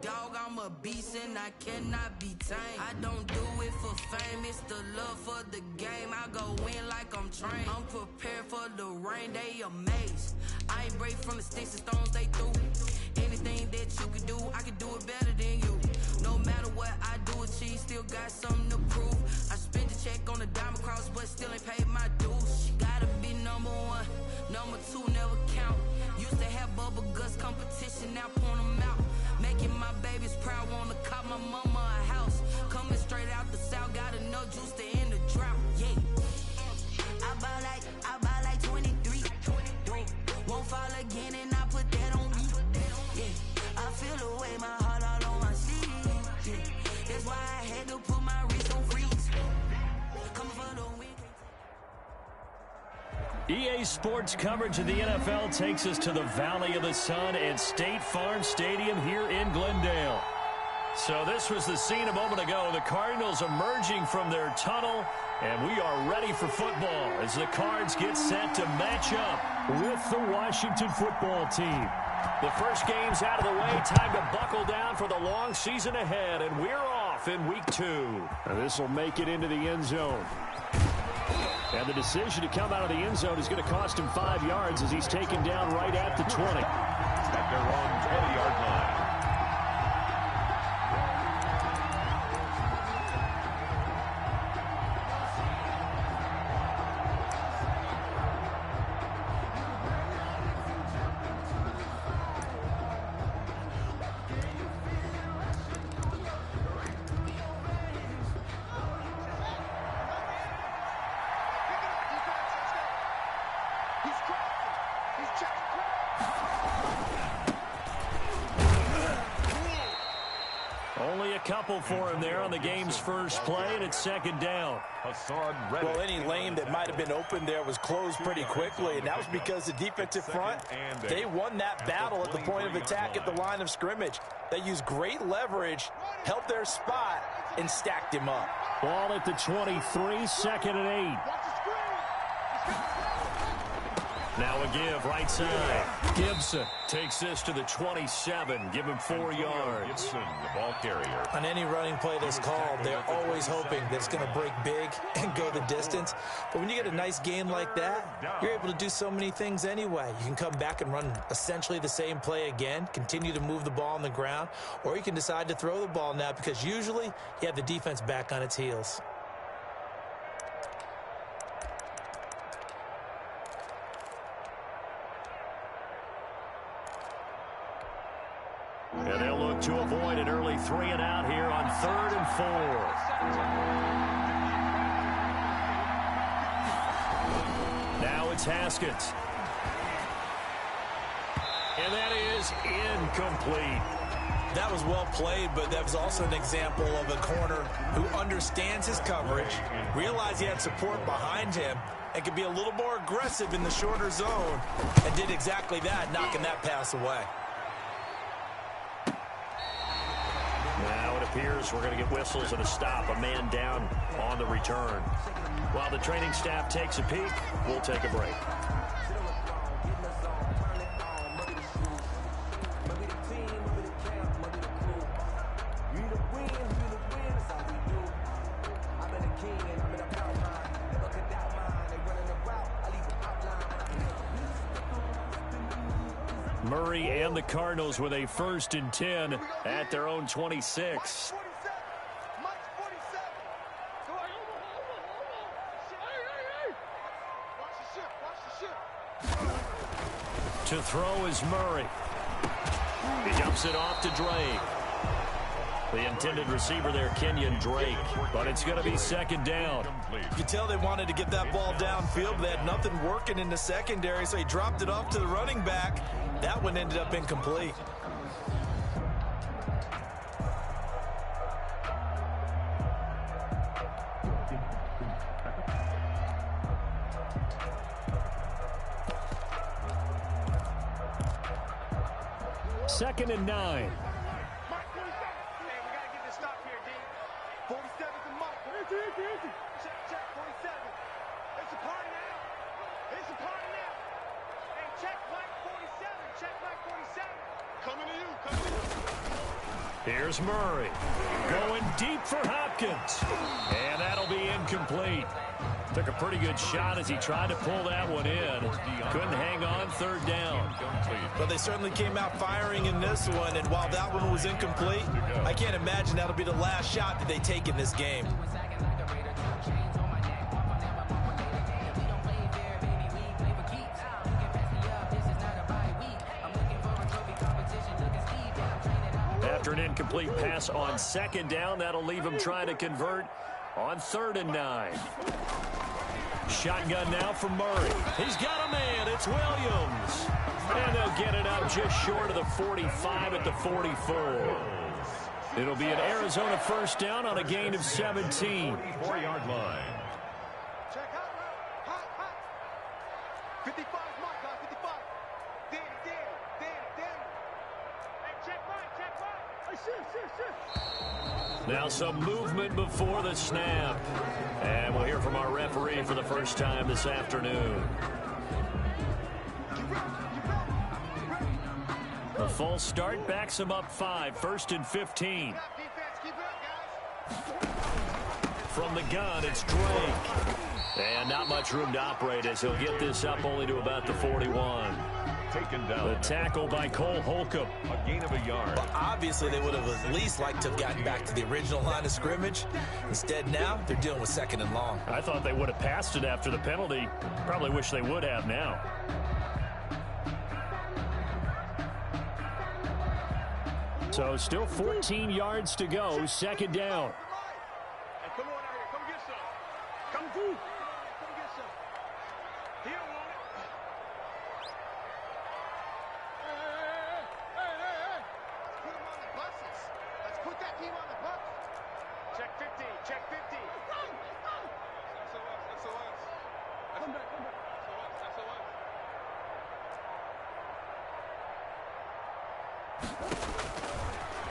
dog, I'm a beast and I cannot be tamed. I don't do it for fame, it's the love for the game. I go in like I'm trained. I'm prepared for the rain, they amazed. I ain't brave from the sticks and stones they threw. Anything that you can do, I can do it better than you. No matter what I do, achieve, still got something to prove. I spent the check on the diamond cross, but still ain't paid my dues. Gotta be number one, number two never count. Used to have bubble guts competition, now point them out. Making my babies proud, wanna cop my mama a house. Coming straight out the south, got enough juice to end the drought. Yeah, I buy like 23. Won't fall again, and I put that on me. Yeah, I feel the way, my heart all on my sleeve. Yeah, that's why I had to put my wrist on freeze. Coming for the win. EA Sports coverage of the NFL takes us to the Valley of the Sun at State Farm Stadium here in Glendale. So this was the scene a moment ago. The Cardinals emerging from their tunnel, and we are ready for football as the Cards get set to match up with the Washington football team. The first game's out of the way. Time to buckle down for the long season ahead, and we're off in week 2. And this will make it into the end zone. And the decision to come out of the end zone is going to cost him 5 yards as he's taken down right at the 20. At their own 20-yard line. Couple for him there on the game's first play, and it's second down. Well, any lane that might have been open there was closed pretty quickly, and that was because the defensive front, they won that battle at the point of attack at the line of scrimmage. They used great leverage, held their spot, and stacked him up. Ball at the 23, second and 8. Now a give, right side. Gibson takes this to the 27. Give him 4 yards. Gibson, the ball carrier. On any running play that's called, they're always hoping that it's going to break big and go the distance. But when you get a nice game like that, you're able to do so many things anyway. You can come back and run essentially the same play again, continue to move the ball on the ground, or you can decide to throw the ball now because usually you have the defense back on its heels. And they'll look to avoid an early 3 and out here on 3rd and 4. Now it's Haskins. And that is incomplete. That was well played, but that was also an example of a corner who understands his coverage, realized he had support behind him, and could be a little more aggressive in the shorter zone, and did exactly that, knocking that pass away. Now it appears we're going to get whistles and a stop. A man down on the return. While the training staff takes a peek, we'll take a break. Murray and the Cardinals with a 1st and 10 at their own 26. To throw is Murray. He dumps it off to Drake. The intended receiver there, Kenyon Drake. But it's going to be second down. You can tell they wanted to get that ball downfield, but they had nothing working in the secondary, so he dropped it off to the running back. That one ended up incomplete. Second and 9. Here's Murray. Going deep for Hopkins. And that'll be incomplete. Took a pretty good shot as he tried to pull that one in. Couldn't hang on, third down. But they certainly came out firing in this one, and while that one was incomplete, I can't imagine that'll be the last shot that they take in this game. After an incomplete pass on second down, that'll leave him trying to convert on 3rd and 9. Shotgun now for Murray. He's got a man. It's Williams. And they'll get it up just short of the 45 at the 44. It'll be an Arizona first down on a gain of 17. 4-yard line. Check hot, hot. 55 mark, guys, 55. Danny. Hey, check right. Hey, shit. Now some movement before the snap. And we'll hear from our referee for the first time this afternoon. The false start backs him up 5, 1st and 15. From the gun, it's Drake. And not much room to operate as he'll get this up only to about the 41. Taken down. The tackle by Cole Holcomb. A gain of a yard. Well, obviously, they would have at least liked to have gotten back to the original line of scrimmage. Instead, now, they're dealing with 2nd and long. I thought they would have passed it after the penalty. Probably wish they would have now. So still 14 yards to go, 2nd down. Hey, come on out here. Come get some. Come through. Come get some. He don't want it. Hey. Put him on the buses. Let's put that team on the bus. Check 50. Check 50. SOS. Come back. SOS.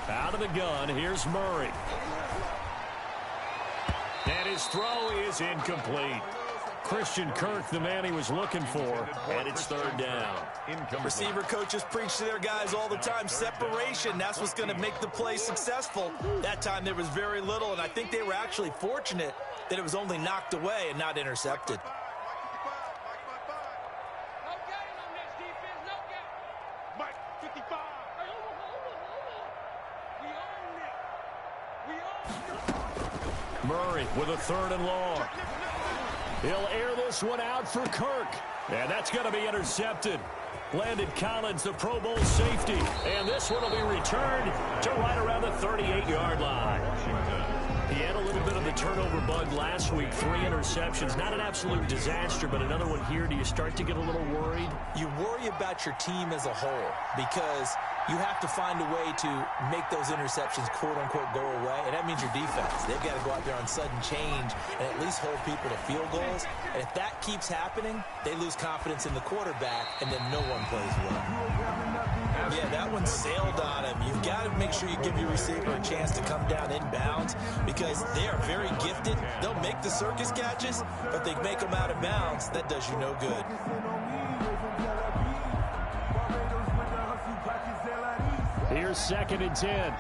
Out of the gun, here's Murray. And his throw is incomplete. Christian Kirk, the man he was looking for, and it's 3rd down. Receiver coaches preach to their guys all the time. Separation, that's what's going to make the play successful. That time there was very little, and I think they were actually fortunate that it was only knocked away and not intercepted. Murray with a 3rd and long. He'll air this one out for Kirk. And that's going to be intercepted. Landon Collins, the Pro Bowl safety. And this one will be returned to right around the 38-yard line. He had a little bit of the turnover bug last week, 3 interceptions. Not an absolute disaster, but another one here. Do you start to get a little worried? You worry about your team as a whole because you have to find a way to make those interceptions, quote-unquote, go away, and that means your defense. They've got to go out there on sudden change and at least hold people to field goals. And if that keeps happening, they lose confidence in the quarterback, and then no one plays well. Yeah, that one sailed on him. You've got to make sure you give your receiver a chance to come down inbounds because they are very gifted. They'll make the circus catches, but they make them out of bounds. That does you no good. Here's 2nd and 10.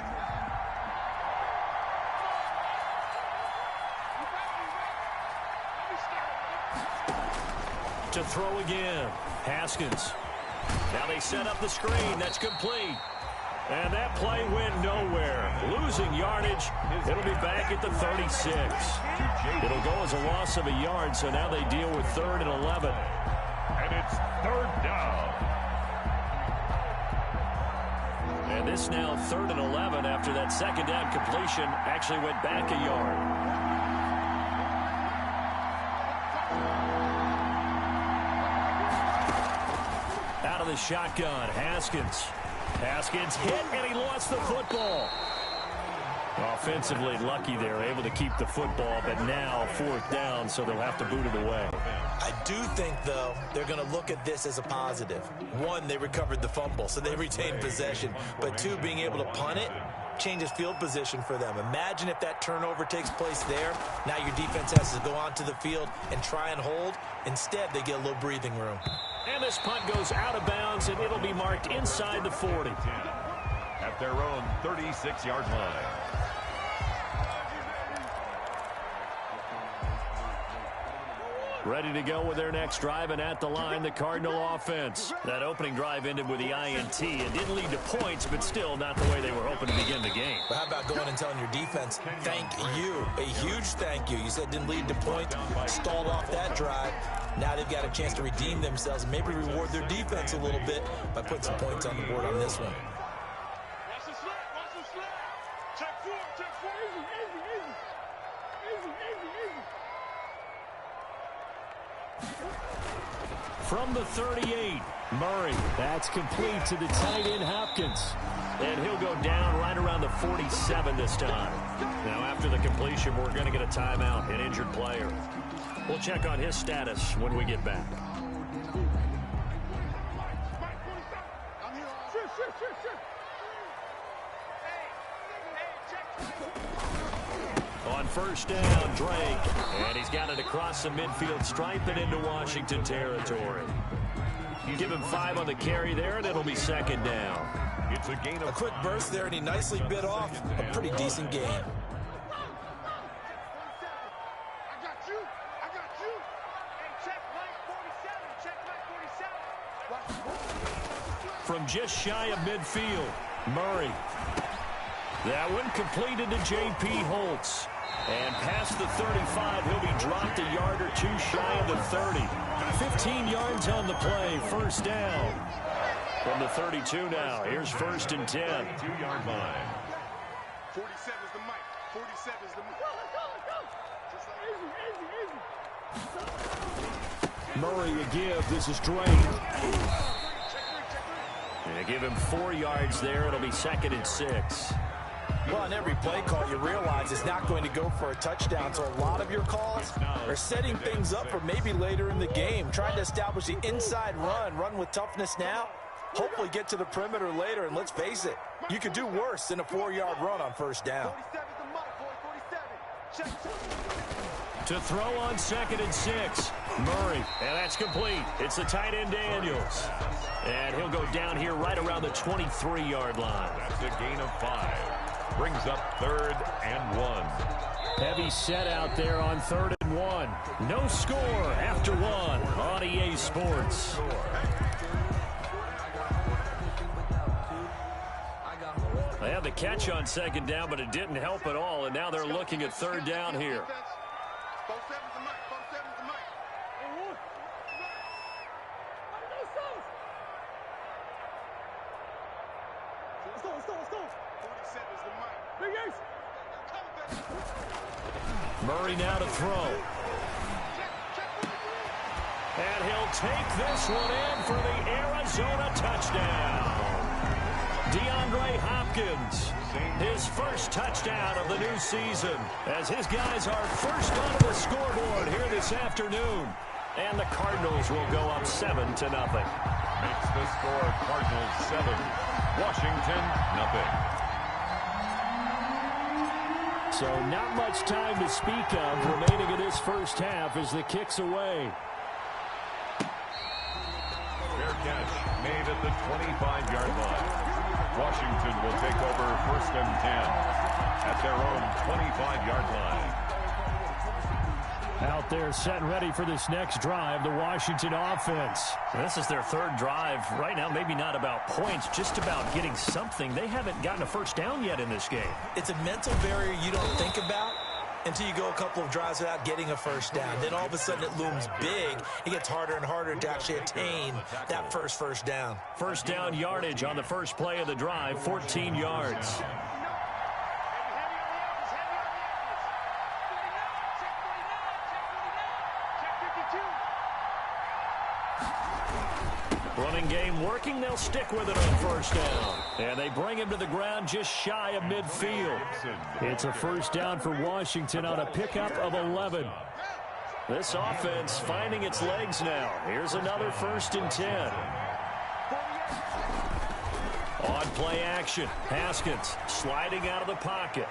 To throw again. Haskins. Now they set up the screen. That's complete. And that play went nowhere. Losing yardage. It'll be back at the 36. It'll go as a loss of a yard, so now they deal with 3rd and 11. And it's 3rd down. And this now 3rd and 11 after that 2nd down completion actually went back a yard. Out of the shotgun, Haskins. Haskins hit, and he lost the football. Offensively lucky they're able to keep the football, but now 4th down, so they'll have to boot it away. I do think, though, they're going to look at this as a positive. 1, they recovered the fumble, so they retained possession. But 2, being able to punt it changes field position for them. Imagine if that turnover takes place there. Now your defense has to go onto the field and try and hold. Instead, they get a little breathing room. And this punt goes out of bounds, and it'll be marked inside the 40. At at their own 36-yard line. Ready to go with their next drive, and at the line, the Cardinal offense. That opening drive ended with the INT. It didn't lead to points, but still not the way they were hoping to begin the game. But how about going and telling your defense, thank you, a huge thank you. You said it didn't lead to points, stalled off that drive. Now they've got a chance to redeem themselves and maybe reward their defense a little bit by putting some points on the board on this one. Watch the slide. Watch the slide. Check four. Check four. Easy. From the 38, Murray. That's complete to the tight end, Hopkins. And he'll go down right around the 47 this time. Now, after the completion, we're going to get a timeout, an injured player. We'll check on his status when we get back. On first down, Drake. And he's got it across the midfield stripe and into Washington territory. You give him 5 on the carry there, and it'll be second down. It's a gain of a quick burst there, and he nicely bit off a pretty decent gain. I got you. Hey, check Mike 47. From just shy of midfield, Murray. That one completed to J.P. Holtz. And past the 35, he'll be dropped a yard or two shy of the 30. 15 yards on the play, first down. From the 32 now, here's first and 10. 2-yard line. 47's the mic. 47's the mic. Just like Murray a give. This is Drake. And they give him 4 yards there. It'll be second and 6. Well, on every play call, you realize it's not going to go for a touchdown, so a lot of your calls are setting things up for maybe later in the game, trying to establish the inside run with toughness now, hopefully get to the perimeter later, and let's face it, you could do worse than a 4-yard run on first down. 47's the mic, boy. 47. Check. To throw on second and 6, Murray, and that's complete. It's the tight end Daniels. And he'll go down here right around the 23-yard line. That's a gain of 5. Brings up 3rd and 1. Heavy set out there on 3rd and 1. No score after 1 on EA Sports. They had the catch on second down, but it didn't help at all, and now they're looking at 3rd down here. 47's the mic. 47's the mic. Let's go. 47's the mic. Big Ace. Murray now to throw. And he'll take this one in for the Arizona touchdown. DeAndre Hopkins, his first touchdown of the new season, as his guys are first onto the scoreboard here this afternoon. And the Cardinals will go up 7-0. Makes the score Cardinals 7, Washington 0. So not much time to speak of remaining in this first half as the kick's away. Fair catch made at the 25-yard line. Washington will take over 1st and 10 at their own 25-yard line. Out there set and ready for this next drive, the Washington offense. This is their 3rd drive. Right now, maybe not about points, just about getting something. They haven't gotten a first down yet in this game. It's a mental barrier you don't think about until you go a couple of drives without getting a first down. Then all of a sudden it looms big. It gets harder and harder to actually attain that first down. First down yardage on the first play of the drive, 14 yards. Running game working, they'll stick with it on first down. And they bring him to the ground just shy of midfield. It's a first down for Washington on a pickup of 11. This offense finding its legs now. Here's another 1st and 10. On play action, Haskins sliding out of the pocket.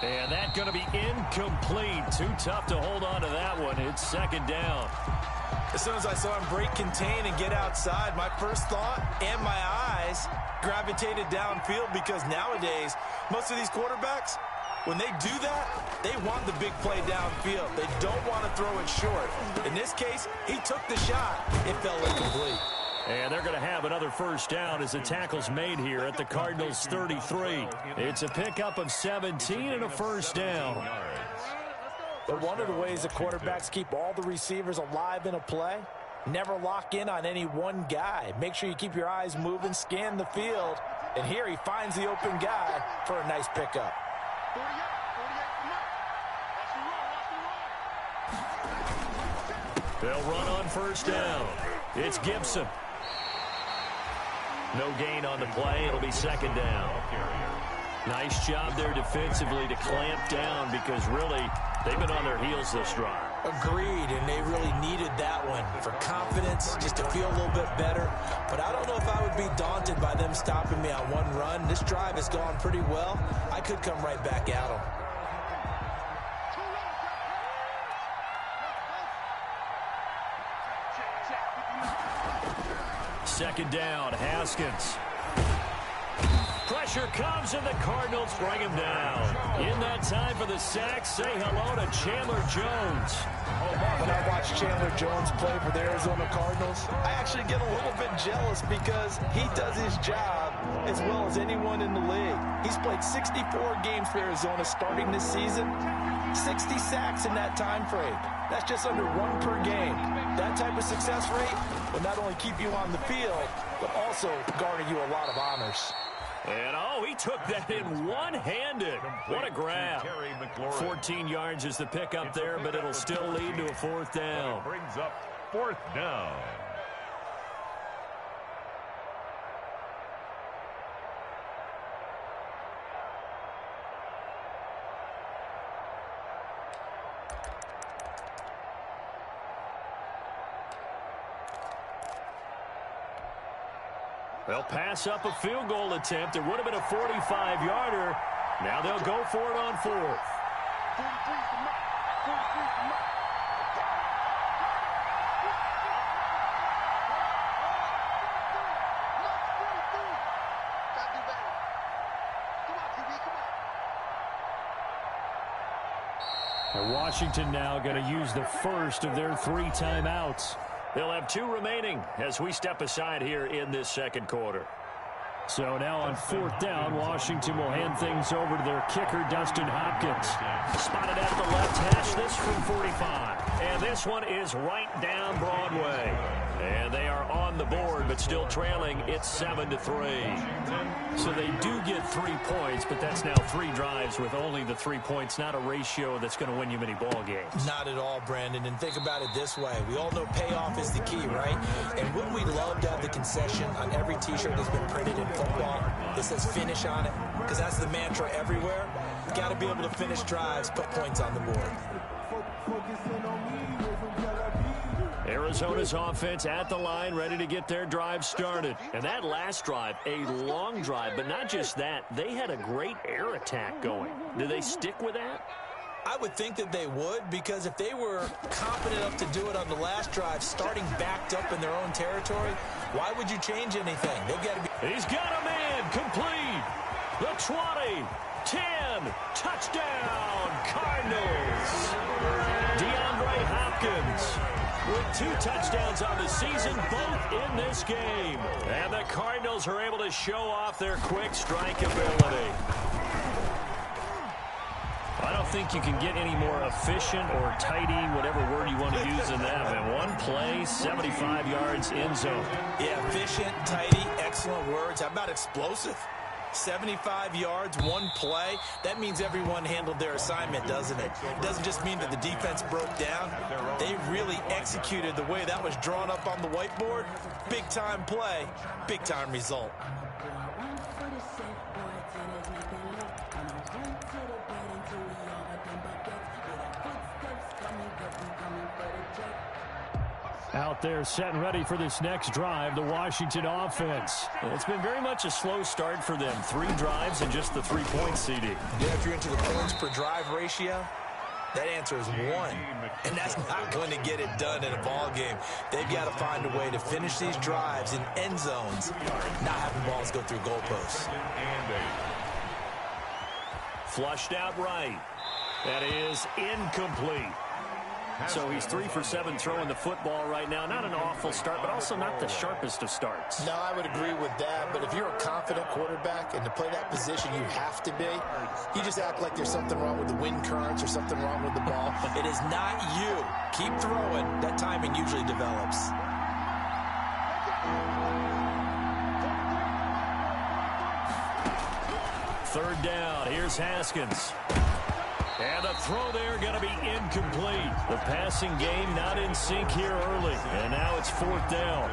And that's going to be incomplete. Too tough to hold on to that one. It's second down. As soon as I saw him break contain and get outside, my first thought and my eyes gravitated downfield, because nowadays, most of these quarterbacks, when they do that, they want the big play downfield. They don't want to throw it short. In this case, he took the shot. It fell incomplete. And they're going to have another first down as the tackle's made here at the Cardinals' 33. It's a pickup of 17 and a first down. But one of the ways the quarterbacks keep all the receivers alive in a play, never lock in on any one guy. Make sure you keep your eyes moving, scan the field. And here he finds the open guy for a nice pickup. They'll run on first down. It's Gibson. No gain on the play. It'll be second down. Nice job there defensively to clamp down, because really they've been on their heels this drive. Agreed, and they really needed that one for confidence, just to feel a little bit better. But I don't know if I would be daunted by them stopping me on one run. This drive has gone pretty well. I could come right back at them. Second down, Haskins. Pressure comes, and the Cardinals bring him down. In that time for the sack, say hello to Chandler Jones. When I watch Chandler Jones play for the Arizona Cardinals, I actually get a little bit jealous, because he does his job as well as anyone in the league. He's played 64 games for Arizona starting this season, 60 sacks in that time frame. That's just under one per game. That type of success rate will not only keep you on the field, but also garner you a lot of honors. And, oh, he took that in one-handed. What a grab. 14 yards is the pickup there, but it'll still lead to a fourth down. Brings up fourth down. They'll pass up a field goal attempt. It would have been a 45-yarder. Now they'll go for it on fourth. And Washington now going to use the first of their 3 timeouts. They'll have 2 remaining as we step aside here in this second quarter. So now on fourth down, Washington will hand things over to their kicker, Dustin Hopkins. Spotted at the left hash, this from 45. And this one is right down Broadway. And they are on the board, but still trailing. It's 7-3. So they do get 3 points, but that's now 3 drives with only the 3 points, not a ratio that's going to win you many ball games. Not at all, Brandon. And think about it this way. We all know payoff is the key, right? And wouldn't we love to have the concession on every T-shirt that's been printed in football that says finish on it? Because that's the mantra everywhere. Got to be able to finish drives, put points on the board. Arizona's offense at the line, ready to get their drive started. And that last drive, a long drive, but not just that. They had a great air attack going. Do they stick with that? I would think that they would, because if they were confident enough to do it on the last drive, starting backed up in their own territory, why would you change anything? They've got to be... He's got a man complete. The 20, 10, touchdown, Cardinals. DeAndre Hopkins with 2 touchdowns on the season, both in this game. And the Cardinals are able to show off their quick strike ability. I don't think you can get any more efficient or tidy, whatever word you want to use in that. And one play, 75 yards in zone. Yeah, efficient, tidy, excellent words. How about explosive? 75 yards, one play. That means everyone handled their assignment, doesn't it? It doesn't just mean that the defense broke down. They really executed the way that was drawn up on the whiteboard. Big-time play, big-time result. Out there set and ready for this next drive, the Washington offense. It's been very much a slow start for them. 3 drives and just the 3 points, CD. Yeah, if you're into the points per drive ratio, That answer is 1. And that's not going to get it done in a ball game. They've got to find a way to finish these drives in end zones, not having balls go through goalposts. Flushed out right. That is incomplete. So he's 3 for 7 throwing the football right now. Not an awful start, but also not the sharpest of starts. No, I would agree with that. But if you're a confident quarterback and to play that position you have to be, you just act like there's something wrong with the wind currents or something wrong with the ball. It is not you. Keep throwing. That timing usually develops. Third down. Here's Haskins. And the throw there going to be incomplete. The passing game not in sync here early. And now it's 4th down.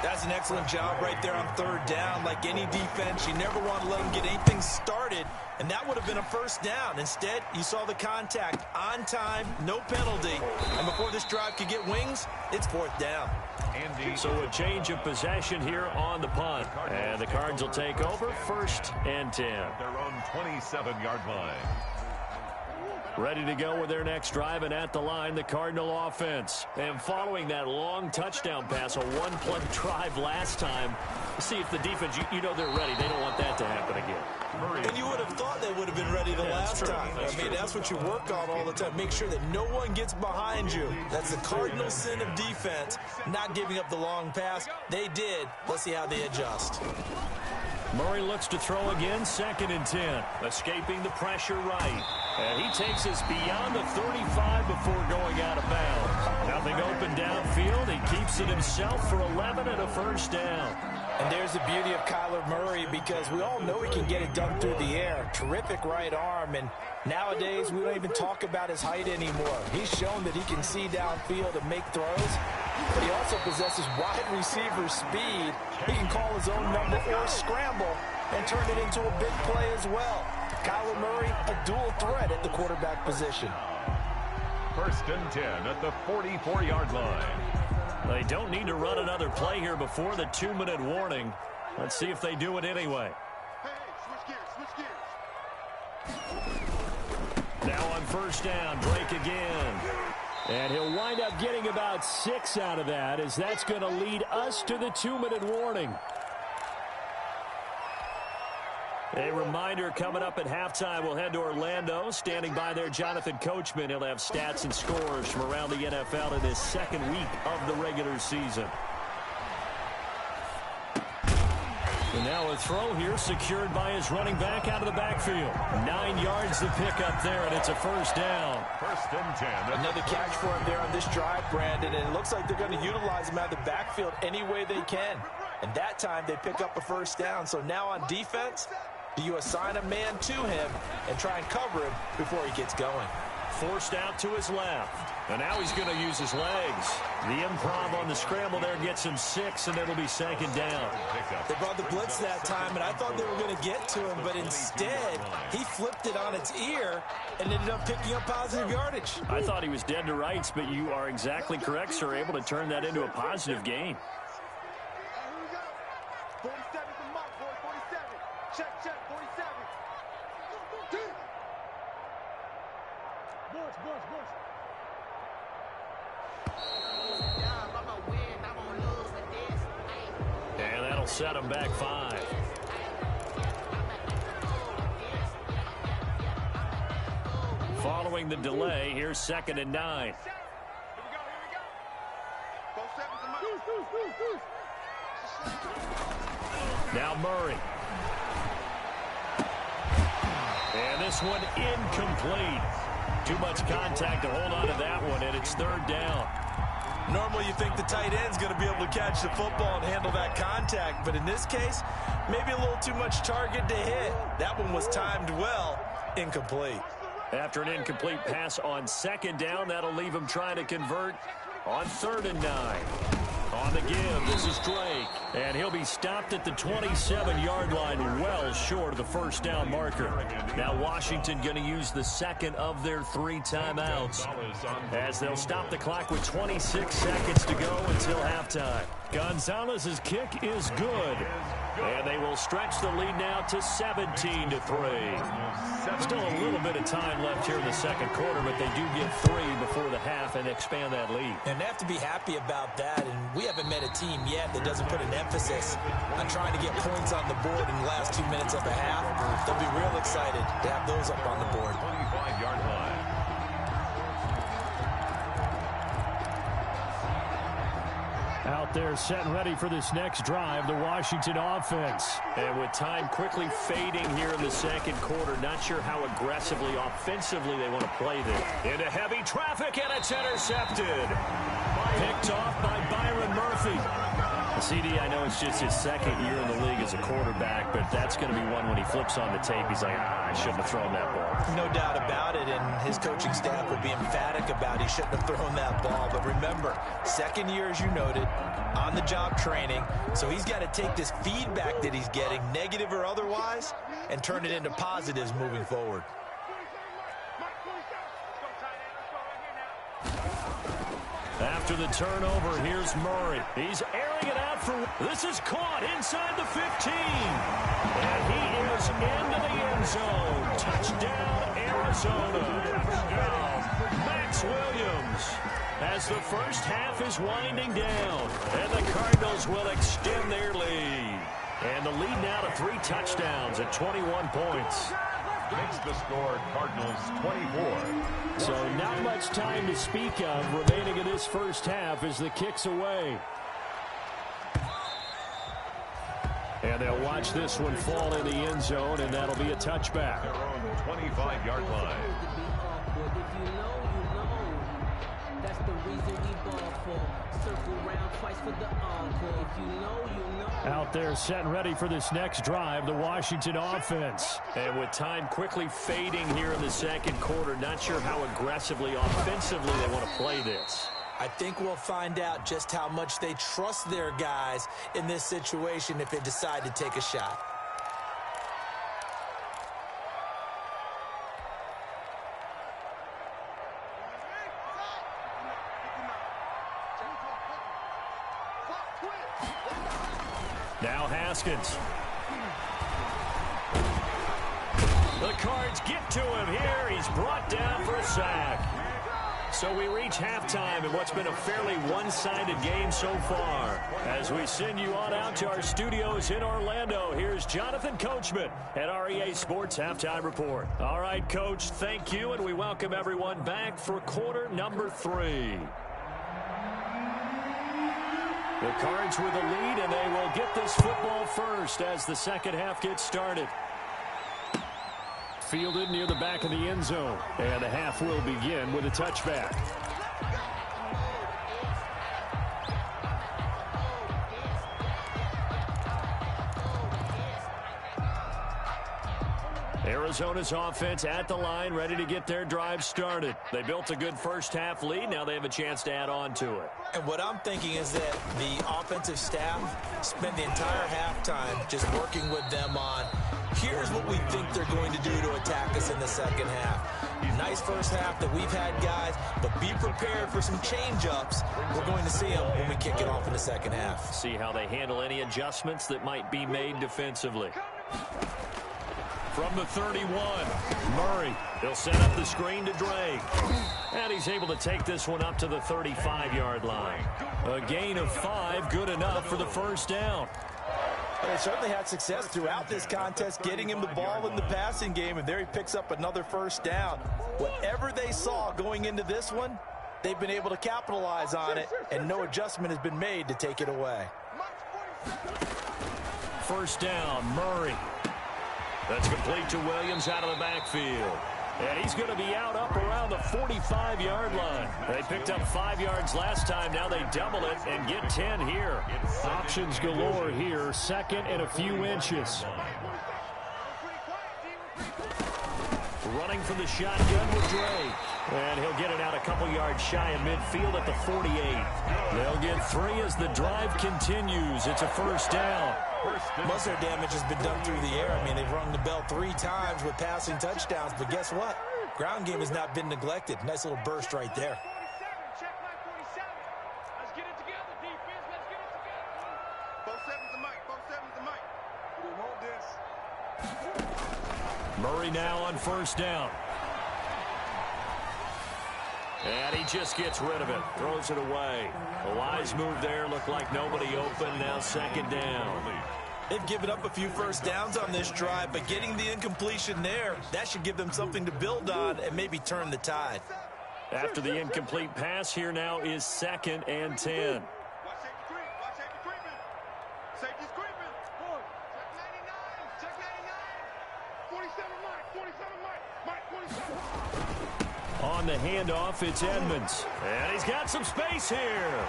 That's an excellent job right there on 3rd down. Like any defense, you never want to let them get anything started. And that would have been a 1st down. Instead, you saw the contact on time, no penalty. And before this drive could get wings, it's 4th down. So a change of possession here on the punt. And the Cards will take over 1st and 10. Their own 27-yard line. Ready to go with their next drive, and at the line, the Cardinal offense. And following that long touchdown pass, a one-play drive last time, see if the defense, you know they're ready. They don't want that to happen again. And you would have thought they would have been ready the last time. That's what you work on all the time. Make sure that no one gets behind you. That's the cardinal sin of defense, not giving up the long pass. They did. Let's see how they adjust. Murray looks to throw again, 2nd and 10. Escaping the pressure right. And he takes us beyond the 35 before going out of bounds. Nothing open downfield. He keeps it himself for 11 and a 1st down. And there's the beauty of Kyler Murray, because we all know he can get it done through the air. Terrific right arm, and nowadays we don't even talk about his height anymore. He's shown that he can see downfield and make throws, but he also possesses wide receiver speed. He can call his own number or scramble and turn it into a big play as well. Kyler Murray, a dual threat at the quarterback position. 1st and 10 at the 44-yard line. They don't need to run another play here before the 2-minute warning. Let's see if they do it anyway. Hey, switch gears. Now on 1st down, break again. And he'll wind up getting about 6 out of that, as that's going to lead us to the 2-minute warning. A reminder, coming up at halftime, we'll head to Orlando. Standing by there, Jonathan Coachman. He'll have stats and scores from around the NFL in his 2nd week of the regular season. And now a throw here secured by his running back out of the backfield. 9 yards to pick up there, and it's a 1st down. 1st and 10. Another catch for him there on this drive, Brandon, and it looks like they're going to utilize him out of the backfield any way they can. And that time they pick up a 1st down. So now on defense, do you assign a man to him and try and cover him before he gets going? Forced out to his left. And now he's going to use his legs. The improv on the scramble there gets him 6, and it'll be 2nd down. They brought the blitz that time, and I thought they were going to get to him, but instead he flipped it on its ear and ended up picking up positive yardage. I thought he was dead to rights, but you are exactly correct, sir. Able to turn that into a positive gain. Here we go. 47 from Mike, boy. 47. Check, 47. Boys. And that'll set him back 5. Following the delay, here's 2nd and 9. Here we go. 47 from Mike. Now Murray. And this one incomplete. Too much contact to hold on to that one, and it's 3rd down. Normally you think the tight end's going to be able to catch the football and handle that contact, but in this case, maybe a little too much target to hit. That one was timed well, incomplete. After an incomplete pass on 2nd down, that'll leave him trying to convert on 3rd and 9. On the give, this is Drake. And he'll be stopped at the 27-yard line, well short of the 1st down marker. Now Washington going to use the 2nd of their 3 timeouts, as they'll stop the clock with 26 seconds to go until halftime. Gonzalez's kick is good. And they will stretch the lead now to 17-3. Still a little bit of time left here in the second quarter, but they do get 3 before the half and expand that lead. And they have to be happy about that, and we haven't met a team yet that doesn't put an emphasis on trying to get points on the board in the last 2 minutes of a half. They'll be real excited to have those up on the board. 25-yard line. Out there set and ready for this next drive, the Washington offense. And with time quickly fading here in the second quarter, not sure how aggressively, offensively they want to play this. Into heavy traffic, and it's intercepted. Picked off by Byron Murphy. CD, I know it's just his second year in the league as a quarterback, but that's going to be one when he flips on the tape. He's like, I shouldn't have thrown that ball. No doubt about it, and his coaching staff will be emphatic about he shouldn't have thrown that ball. But remember, second year, as you noted, on-the-job training, so he's got to take this feedback that he's getting, negative or otherwise, and turn it into positives moving forward. After the turnover, here's Murray. He's airing it out for... This is caught inside the 15. And he is into the end zone. Touchdown, Arizona. Max Williams. As the first half is winding down. And the Cardinals will extend their lead. And the lead now to 3 touchdowns at 21 points. Makes the score Cardinals 24. So not much time to speak of remaining in this first half as the kick's away. And they'll watch this one fall in the end zone, and that'll be a touchback. Their own 25-yard line. That's the reason we ball for. Circle round twice for the encore. If you know, you know. Out there set and ready for this next drive, the Washington offense. And with time quickly fading here in the second quarter, not sure how aggressively, offensively they want to play this. I think we'll find out just how much they trust their guys in this situation if they decide to take a shot. Now Haskins. The Cards get to him here. He's brought down for a sack. So we reach halftime in what's been a fairly one-sided game so far. As we send you on out to our studios in Orlando, here's Jonathan Coachman at REA Sports Halftime Report. All right, Coach, thank you, and we welcome everyone back for quarter number 3. The Cards with the lead, and they will get this football first as the second half gets started. Fielded near the back of the end zone, and the half will begin with a touchback. Arizona's offense at the line, ready to get their drive started. They built a good first half lead. Now they have a chance to add on to it. And what I'm thinking is that the offensive staff spent the entire halftime just working with them on, here's what we think they're going to do to attack us in the second half. Nice first half that we've had, guys, but be prepared for some change-ups. We're going to see them when we kick it off in the second half. See how they handle any adjustments that might be made defensively. From the 31, Murray. He'll set up the screen to Drake. And he's able to take this one up to the 35-yard line. A gain of 5, good enough for the first down. They certainly had success throughout this contest, getting him the ball in the passing game, and there he picks up another first down. Whatever they saw going into this one, they've been able to capitalize on it, and no adjustment has been made to take it away. First down, Murray. That's complete to Williams out of the backfield. And he's going to be out up around the 45-yard line. They picked up 5 yards last time. Now they double it and get 10 here. Options galore here. Second and a few inches. Running from the shotgun with Drake. And he'll get it out a couple yards shy of midfield at the 48. They'll get 3 as the drive continues. It's a first down. Most of their damage has been done through the air. I mean, they've rung the bell 3 times with passing touchdowns, but guess what? Ground game has not been neglected. Nice little burst right there. Check line 47. Let's get it together, defense. Let's get it together. 47's the mic. 47's the mic. Murray now on first down. And he just gets rid of it. Throws it away. A wise move there. Looked like nobody open. Now second down. They've given up a few first downs on this drive, but getting the incompletion there, that should give them something to build on and maybe turn the tide. After the incomplete pass, here now is 2nd and 10. On the handoff, it's Edmonds. And he's got some space here.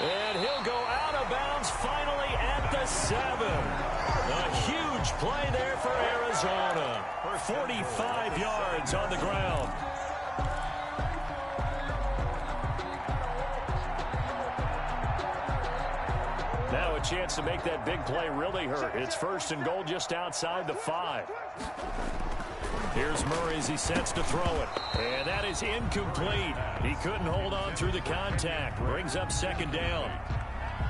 And he'll go out of bounds finally at the 7. A huge play there for Arizona. 45 yards on the ground. Now a chance to make that big play really hurt. It's 1st and goal just outside the 5. Here's Murray as he sets to throw it. And that is incomplete. He couldn't hold on through the contact. Brings up 2nd down.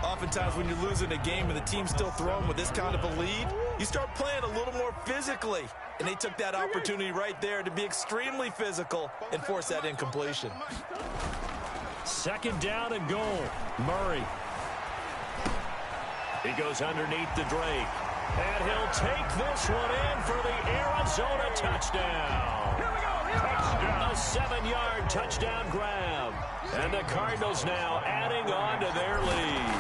Oftentimes when you're losing a game and the team's still throwing with this kind of a lead, you start playing a little more physically. And they took that opportunity right there to be extremely physical and force that incompletion. 2nd down and goal. Murray. He goes underneath the Drake. And he'll take this one in for the Arizona touchdown. A 7-yard touchdown grab. And the Cardinals now adding on to their lead.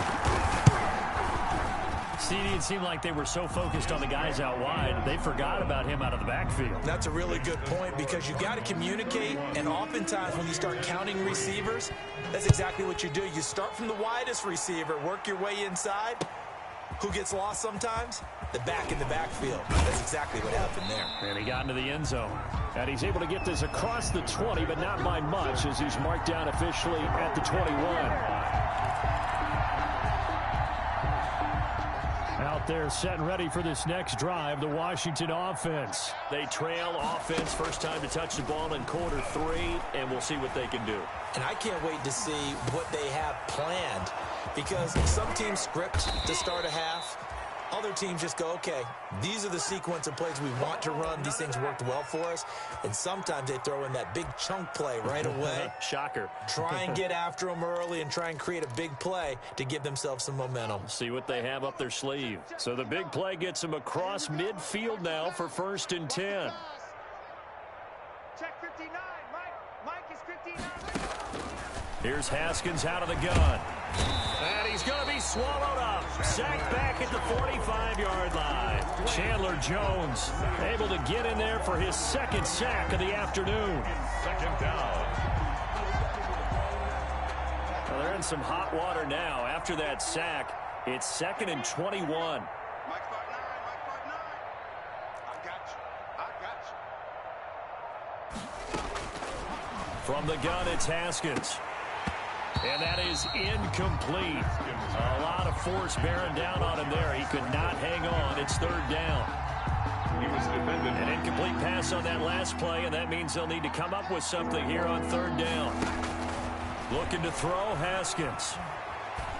CD, it seemed like they were so focused on the guys out wide, they forgot about him out of the backfield. That's a really good point because you've got to communicate, and oftentimes when you start counting receivers, that's exactly what you do. You start from the widest receiver, work your way inside. Who gets lost sometimes? The back in the backfield. That's exactly what happened there. And he got into the end zone. And he's able to get this across the 20, but not by much as he's marked down officially at the 21. Out there set and ready for this next drive, the Washington offense. They trail offense, first time to touch the ball in quarter 3, and we'll see what they can do. And I can't wait to see what they have planned because some teams script to start a half. Other teams just go, okay, these are the sequence of plays we want to run. These things worked well for us. And sometimes they throw in that big chunk play right away. Shocker. Try and get after them early and try and create a big play to give themselves some momentum. See what they have up their sleeve. So the big play gets them across midfield now for 1st and 10. Check 59, Mike is 59. Here's Haskins out of the gun. And he's going to be swallowed up. Sacked back at the 45-yard line. Chandler Jones able to get in there for his 2nd sack of the afternoon. 2nd down. Well, they're in some hot water now. After that sack, it's 2nd and 21. Mike 5'9", Mike 5'9". I got you. From the gun, it's Haskins. And that is incomplete. A lot of force bearing down on him there. He could not hang on. It's 3rd down. He was defended. An incomplete pass on that last play, and that means they'll need to come up with something here on 3rd down. Looking to throw, Haskins.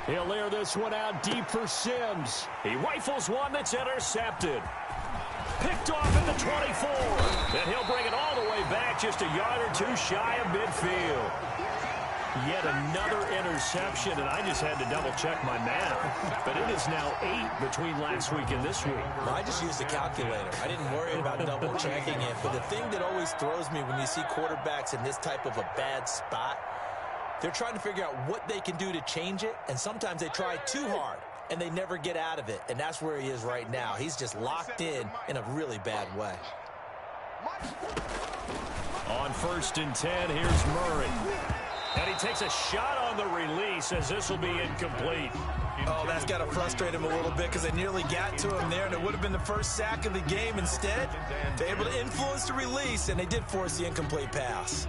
He'll layer this one out deep for Sims. He rifles one that's intercepted. Picked off at the 24. And he'll bring it all the way back just a yard or 2 shy of midfield. Yet another interception, and I just had to double-check my math. But it is now 8 between last week and this week. Well, I just used a calculator. I didn't worry about double-checking it. But the thing that always throws me when you see quarterbacks in this type of a bad spot, they're trying to figure out what they can do to change it, and sometimes they try too hard, and they never get out of it. And that's where he is right now. He's just locked in a really bad way. On 1st and 10, here's Murray. And he takes a shot on the release as this will be incomplete. Oh, that's got to frustrate him a little bit because they nearly got to him there, and it would have been the first sack of the game. Instead, they're able to influence the release, and they did force the incomplete pass.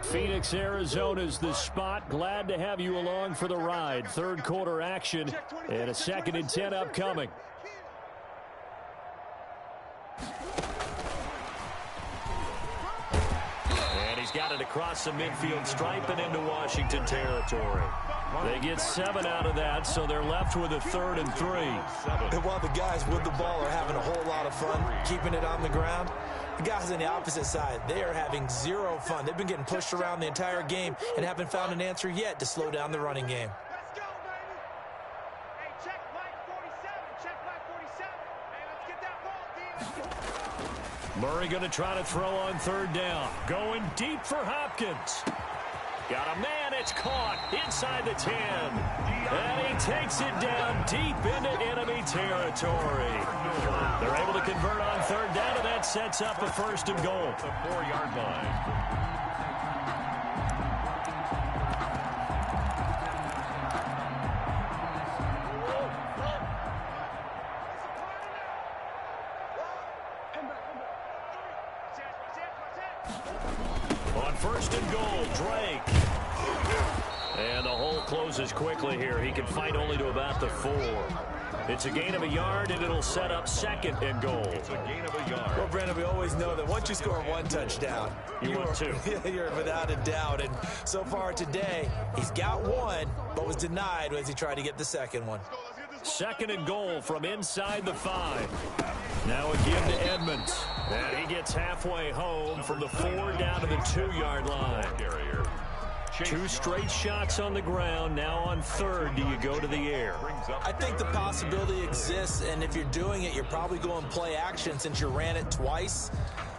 Phoenix, Arizona's the spot. Glad to have you along for the ride. 3rd quarter action and a 2nd and 10 upcoming. And he's got it across the midfield stripe and into Washington territory. They get 7 out of that, so they're left with a 3rd and 3. And while the guys with the ball are having a whole lot of fun keeping it on the ground, the guys on the opposite side, they are having zero fun. They've been getting pushed around the entire game and haven't found an answer yet to slow down the running game. Let's go, baby. Hey, check Mike 47. Check Mike 47. Hey, let's get that ball, D. Murray going to try to throw on 3rd down. Going deep for Hopkins. Got a man, it's caught inside the 10. And he takes it down deep into enemy territory. They're able to convert on 3rd down, and that sets up a 1st and goal. The 4-yard line. On 1st and goal, Drake. And the hole closes quickly here. He can fight only to about the 4. It's a gain of a yard, and it'll set up 2nd and goal. It's a gain of a yard. Well, Brandon, we always know that once you score 1 touchdown, You want 2. You're without a doubt. And so far today, he's got 1, but was denied as he tried to get the 2nd one. 2nd and goal from inside the 5. Now a give to Edmonds. And he gets halfway home from the 4 down to the 2-yard line. 2 straight shots on the ground. Now on 3rd, do you go to the air? I think the possibility exists, and if you're doing it, you're probably going play action since you ran it twice.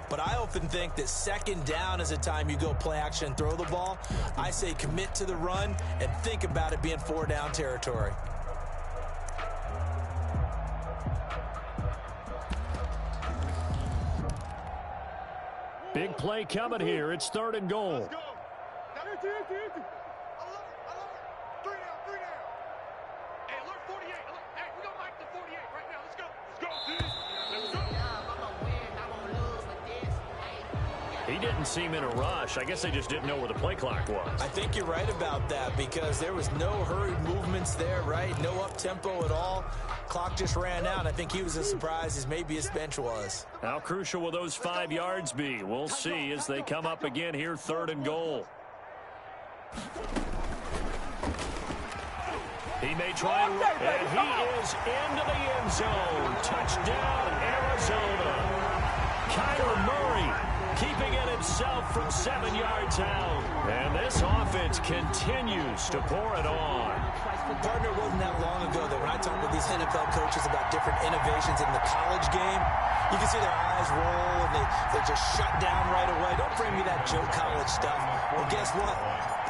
But I often think that 2nd down is a time you go play action and throw the ball. I say commit to the run and think about it being 4 down territory. Big play coming here. It's 3rd and goal. I love it. 3 down. Hey, alert 48. Hey, we gonna mic the 48 right now. Let's go. Let's go. He didn't seem in a rush. I guess they just didn't know where the play clock was. I think you're right about that because there was no hurried movements there, right? No up-tempo at all. Clock just ran out. I think he was as surprised as maybe his bench was. How crucial will those 5 yards be? We'll see as they come up again here, 3rd and goal. He may try and he is into the end zone. Touchdown, Arizona. Kyler Murray keeping it himself from 7 yards out. And this offense continues to pour it on. Partner, wasn't that long ago that when I talked with these NFL coaches about different innovations in the college game, you can see their eyes roll and they just shut down right away. Don't bring me that joke college stuff. Well, guess what?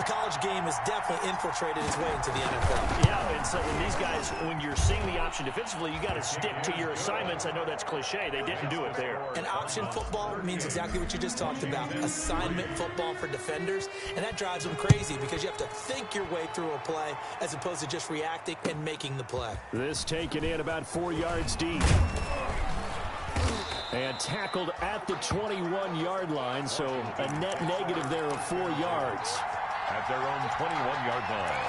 The college game has definitely infiltrated its way into the NFL. Yeah, and so these guys, when you're seeing the option defensively, you got to stick to your assignments. I know that's cliche. They didn't do it there. And option football means exactly what you just talked about, assignment football for defenders, and that drives them crazy because you have to think your way through a play as opposed to just reacting and making the play. This taken in about 4 yards deep. And tackled at the 21-yard line, so a net negative there of 4 yards. At their own 21-yard line.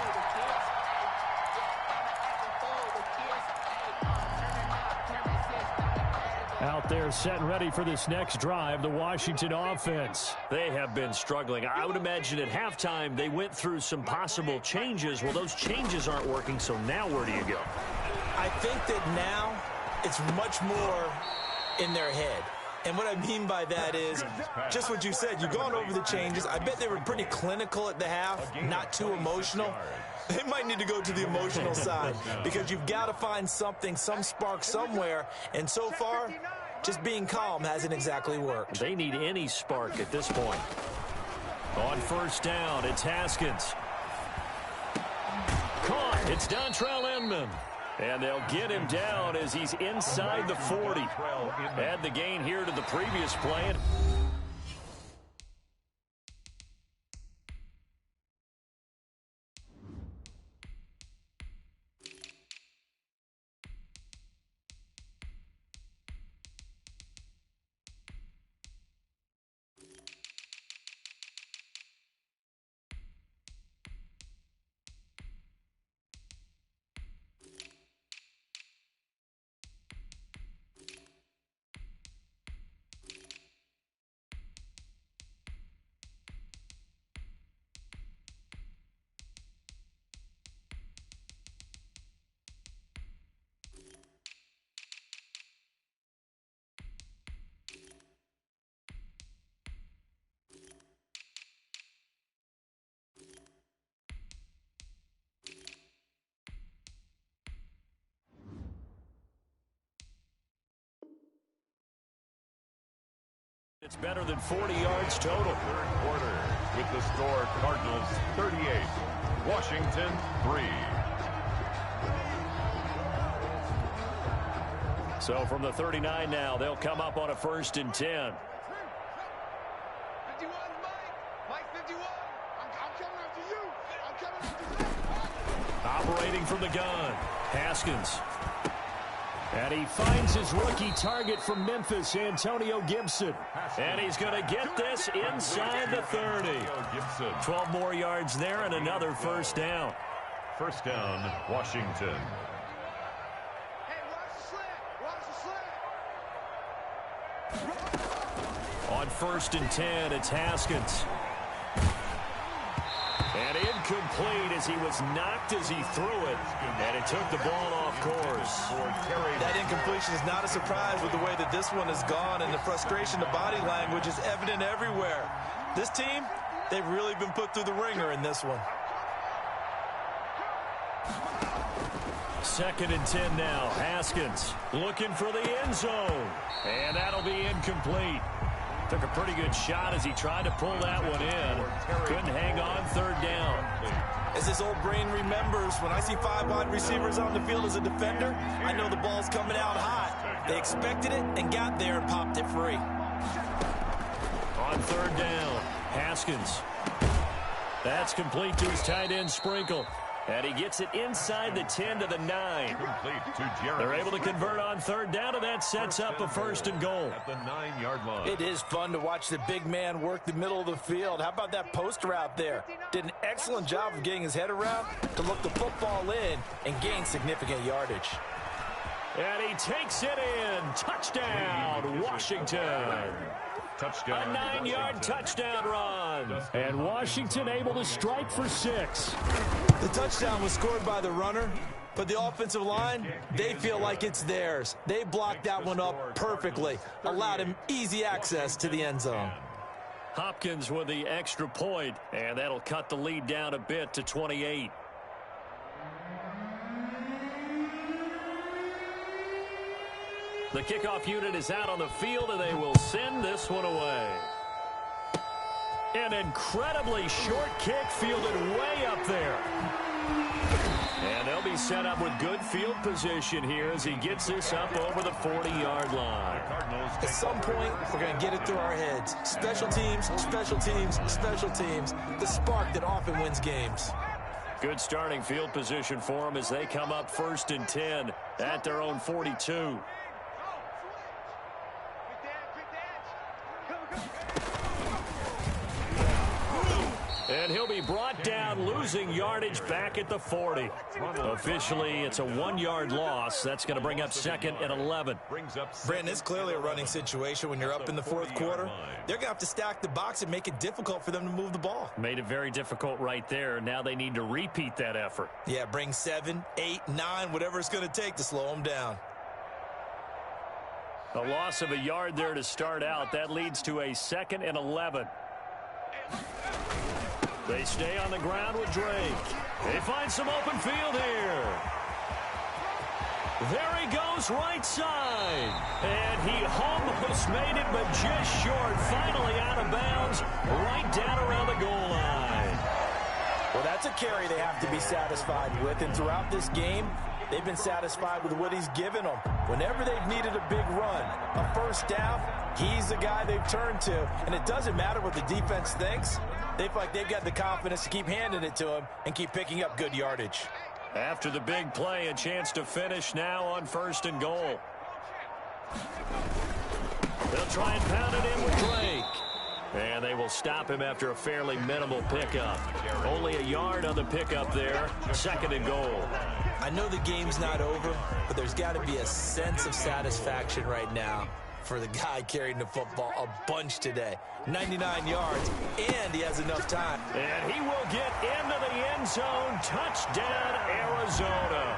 Out there set and ready for this next drive, the Washington offense. They have been struggling. I would imagine at halftime they went through some possible changes. Well, those changes aren't working, so now where do you go? I think that now it's much more in their head. And what I mean by that is just what you said. You've gone over the changes. I bet they were pretty clinical at the half, not too emotional. They might need to go to the emotional side because you've got to find something, some spark somewhere. And so far, just being calm hasn't exactly worked. They need any spark at this point. On 1st down, it's Haskins. Caught. It's Dontrell Inman. And they'll get him down as he's inside the 40. Add the gain here to the previous play. It's better than 40 yards total. Third quarter with the score Cardinals 38, Washington 3. So from the 39 now, they'll come up on a 1st and 10. 51, Mike 51. I'm coming after you. I'm coming after you. Operating from the gun, Haskins. And he finds his rookie target from Memphis, Antonio Gibson. And he's going to get this inside the 30. 12 more yards there and another first down. First down, Washington. Hey, watch the slant. Watch the slant. On 1st and 10, it's Haskins. And incomplete as he was knocked as he threw it. And it took the ball off course. That incompletion is not a surprise with the way that this one has gone, and the frustration, the body language is evident everywhere. This team, they've really been put through the ringer in this one. 2nd and 10 now. Haskins looking for the end zone. And that'll be incomplete. Took a pretty good shot as he tried to pull that one in. Couldn't hang on 3rd down. As this old brain remembers, when I see 5 wide receivers on the field as a defender, I know the ball's coming out hot. They expected it and got there and popped it free. On 3rd down, Haskins. That's complete to his tight end, Sprinkle. And he gets it inside the 10 to the 9. They're able to convert on 3rd down, and that sets up a 1st and goal. At the 9-yard line. It is fun to watch the big man work the middle of the field. How about that post route there? Did an excellent job of getting his head around to look the football in and gain significant yardage. And he takes it in. Touchdown, Washington. Touchdown. A 9-yard touchdown run. And Washington able to strike for 6. The touchdown was scored by the runner, but the offensive line, they feel like it's theirs. They blocked that one up perfectly, allowed him easy access to the end zone. Hopkins with the extra point, and that'll cut the lead down a bit to 28. The kickoff unit is out on the field, and they will send this one away. An incredibly short kick fielded way up there. And they'll be set up with good field position here as he gets this up over the 40-yard line. At some point, we're going to get it through our heads. Special teams, special teams, special teams. The spark that often wins games. Good starting field position for them as they come up 1st and 10 at their own 42. And he'll be brought down, losing yardage back at the 40. Officially, it's a 1-yard loss. That's going to bring up 2nd and 11. Brandon, it's clearly a running situation when you're up in the 4th quarter. They're going to have to stack the box and make it difficult for them to move the ball. Made it very difficult right there. Now they need to repeat that effort. Yeah, bring 7, 8, 9, whatever it's going to take to slow them down. A loss of a yard there to start out. That leads to a 2nd and 11. They stay on the ground with Drake. They find some open field here. There he goes right side. And he almost made it, but just short. Finally out of bounds, right down around the goal line. Well, that's a carry they have to be satisfied with. And throughout this game, they've been satisfied with what he's given them. Whenever they've needed a big run, a first down, he's the guy they've turned to. And it doesn't matter what the defense thinks. They feel like they've got the confidence to keep handing it to him and keep picking up good yardage. After the big play, a chance to finish now on 1st and goal. They'll try and pound it in with Drake. And they will stop him after a fairly minimal pickup. Only a yard on the pickup there. 2nd and goal. I know the game's not over, but there's got to be a sense of satisfaction right now for the guy carrying the football a bunch today. 99 yards, and he has enough time. And he will get into the end zone. Touchdown, Arizona.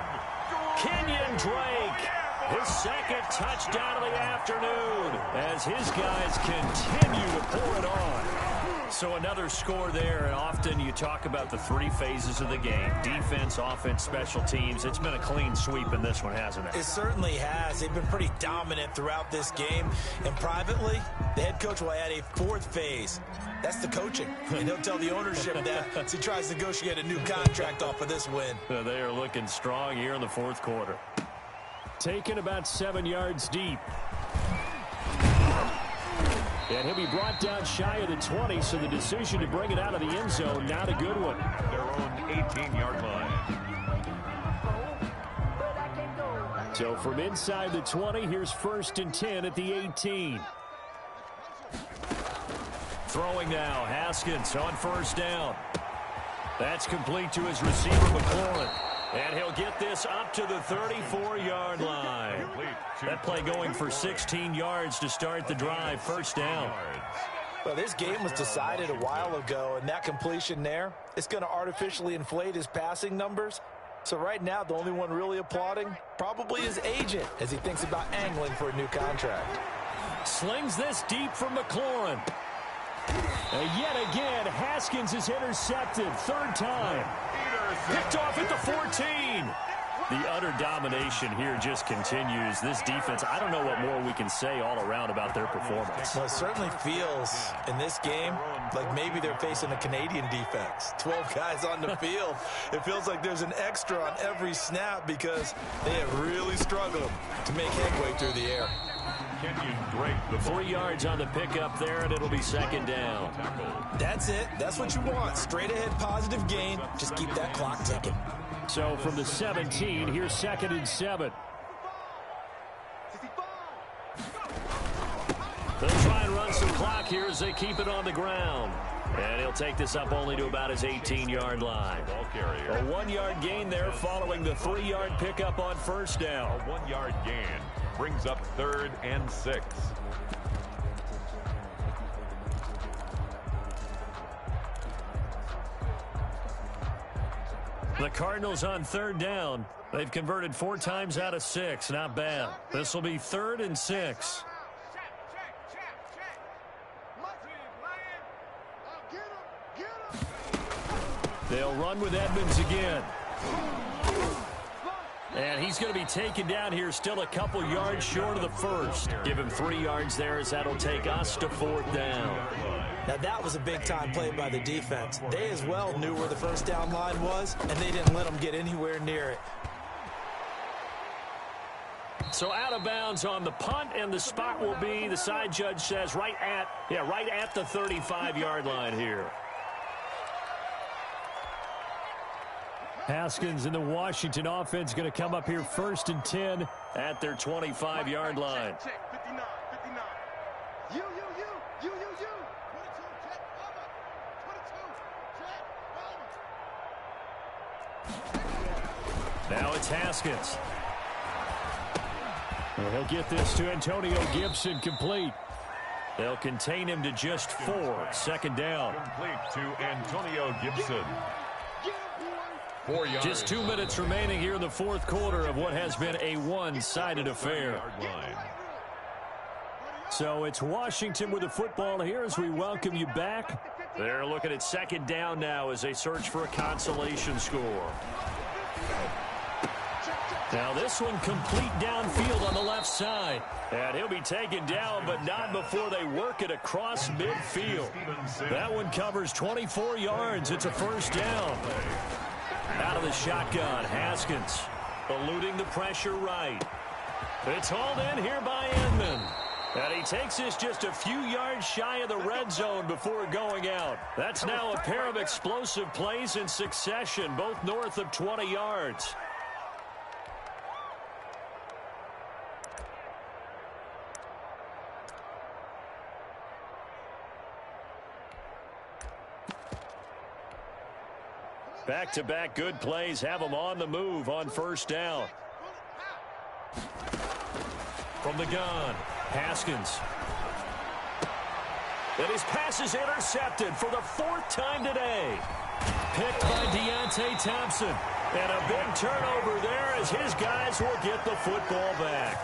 Kenyon Drake, his 2nd touchdown of the afternoon as his guys continue to pour it on. So another score there, and often you talk about the three phases of the game: defense, offense, special teams. It's been a clean sweep in this one, hasn't it? It certainly has. They've been pretty dominant throughout this game. And privately, the head coach will add a fourth phase. That's the coaching. And he'll tell the ownership that as he tries to negotiate a new contract off of this win. They are looking strong here in the fourth quarter. Taken about 7 yards deep. And he'll be brought down shy of the 20, so the decision to bring it out of the end zone, not a good one. Their own 18-yard line. So from inside the 20, here's 1st and 10 at the 18. Throwing now, Haskins on 1st down. That's complete to his receiver, McLaurin. And he'll get this up to the 34-yard line. That play going for 16 yards to start the drive. 1st down. Well, this game was decided a while ago, and that completion there, it's going to artificially inflate his passing numbers. So right now, the only one really applauding probably his agent as he thinks about angling for a new contract. Slings this deep from McLaurin. And yet again, Haskins is intercepted. 3rd time. Picked off at the 14. The utter domination here just continues. This defense, I don't know what more we can say all around about their performance. Well, it certainly feels in this game like maybe they're facing a Canadian defense. 12 guys on the field. It feels like there's an extra on every snap because they have really struggled to make headway through the air. Kenyon Drake, the 3 yards on the pickup there, and it'll be 2nd down. That's it. That's what you want. Straight ahead positive gain. Just keep that clock ticking. So from the 17, here's 2nd and 7. They'll try and run some clock here as they keep it on the ground. And he'll take this up only to about his 18-yard line. ball carrier. A 1-yard gain there following the 3-yard pickup on 1st down. A 1-yard gain brings up 3rd and 6. The Cardinals on 3rd down. They've converted 4 times out of 6. Not bad. This will be 3rd and 6. They'll run with Edmonds again. And he's going to be taken down here still a couple yards short of the 1st. Give him 3 yards there as that'll take us to 4th down. Now, that was a big-time play by the defense. They as well knew where the 1st down line was, and they didn't let them get anywhere near it. So out of bounds on the punt, and the spot will be, the side judge says, right at the 35-yard line here. Haskins and the Washington offense going to come up here 1st and 10 at their 25-yard line. Check, 59, 59. You. 22, check, over. 22, check, over. Now it's Haskins. And he'll get this to Antonio Gibson complete. They'll contain him to just 4. 2nd down. Complete to Antonio Gibson. 4 yards. Just 2 minutes remaining here in the 4th quarter of what has been a one-sided affair. So it's Washington with the football here as we welcome you back. They're looking at 2nd down now as they search for a consolation score. Now this one complete downfield on the left side. And he'll be taken down, but not before they work it across midfield. That one covers 24 yards. It's a 1st down. Out of the shotgun, Haskins eluding the pressure right. It's hauled in here by Edmond. And he takes this just a few yards shy of the red zone before going out. That's now a pair of explosive plays in succession, both north of 20 yards. Back-to-back good plays have them on the move on 1st down. From the gun, Haskins. And his pass is intercepted for the 4th time today. Picked by Deontay Thompson. And a big turnover there as his guys will get the football back.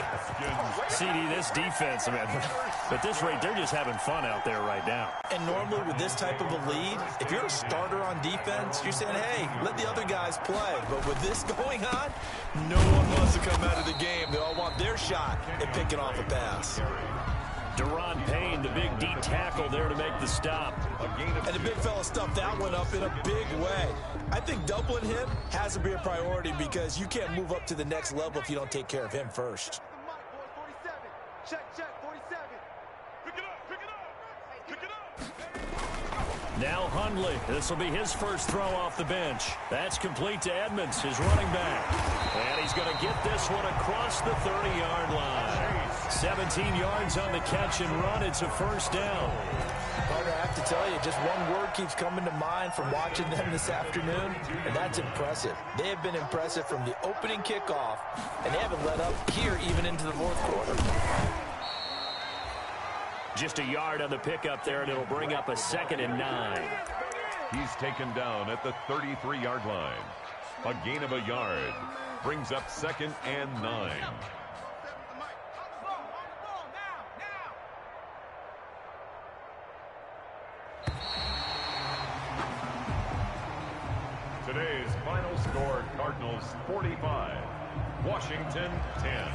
CD, this defense, man, at this rate, they're just having fun out there right now. And normally with this type of a lead, if you're a starter on defense, you're saying, hey, let the other guys play. But with this going on, no one wants to come out of the game. They all want their shot at picking off a pass. Deron Payne, the big D tackle there to make the stop. And the big fella stuffed that one up in a big way. I think doubling him has to be a priority because you can't move up to the next level if you don't take care of him first. Check, 47. Pick it up, pick it up, pick it up. Now Hundley. This will be his first throw off the bench. That's complete to Edmonds, his running back. And he's going to get this one across the 30-yard line. 17 yards on the catch and run. It's a first down. Partner, I have to tell you, just one word keeps coming to mind from watching them this afternoon, and that's impressive. They have been impressive from the opening kickoff, and they haven't let up here even into the fourth quarter. Just a yard on the pickup there, and it'll bring up a 2nd and 9. He's taken down at the 33-yard line. A gain of a yard brings up 2nd and 9. Today's final score, Cardinals 45, Washington 10.